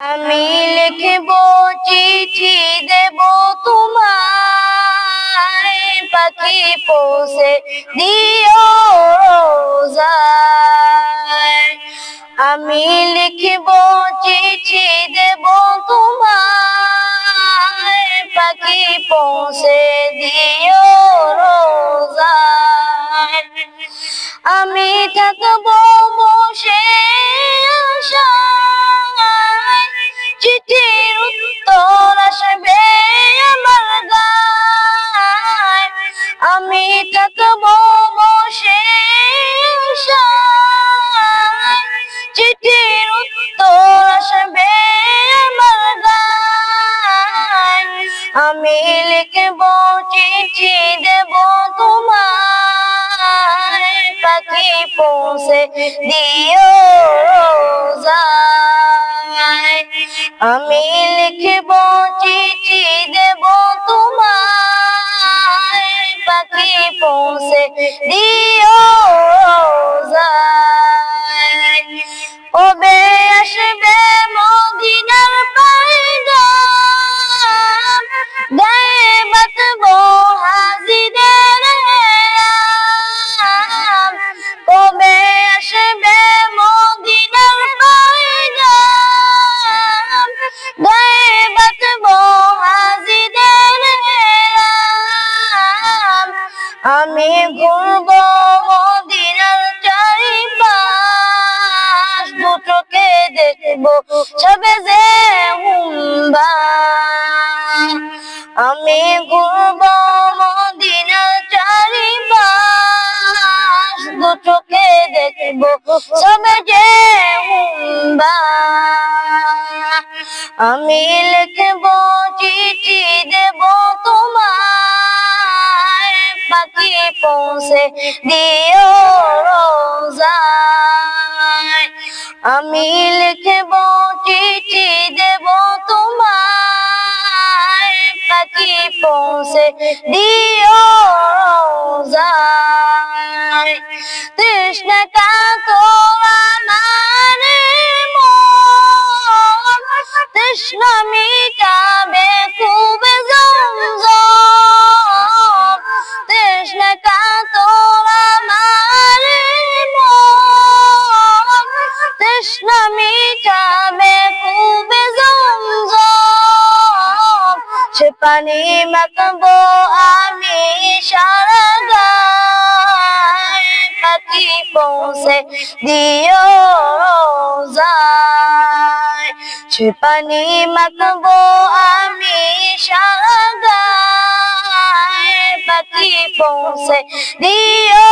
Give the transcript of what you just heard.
আমি লিখব চিঠি দেব তোমায়, পাখি পৌঁছে দিও রোজায়। আমি লিখব চিঠি দেব তোমায়, পাখি পৌঁছে দিও রোজায়। আমি থাকবো বসে আশায়, চিঠির উত্তর আসবে আমার গায়। আমি থাকবো বসে আশায়, চিঠির উত্তর আসবে আমার গায়। আমি লিখবো চিঠি দেব তোমায়, পাখি পৌঁছে দিও রোজায়। আমি লিখব চিঠি দেব তোমায়, পাখি পৌঁছে দিও রোজায়। কবে আসবে মদিনার পয়গাম, গায়ে বাঁধবো হাজিদের হেরাম। কবে আসবে মদিনার পয়গাম, গায়ে বাঁধবো হাজিদের হেরাম। আমি ঘুরবো মদিনার চারিপাশ, দু চোখে দেখবো সবে যে হুম্বা। আমি ঘুরবো মদিনার চারিপাশ, দু চোখে দেখবো সবে যে হুম্বা। আমি লিখবো চিঠি দেব তোমায়, পাখি পৌঁছে দিও রোজায়। আমি লিখবো চিঠি দেব তোমায়, পাখি পৌঁছে দিও রোজায়। তৃষ্ণা কাতর আমার মন, তৃষ্ণা মিটাবে খুব জমজম। তৃষ্ণা কাতর আমার মন, তৃষ্ণা মিটাবে খুব জমজম। সে পানি মাখবো আমি সারা গায়, পাখি পৌঁছে দিও রোজায়। সে পানি মাখবো আমি সারা গায়, পাখি পৌঁছে দিও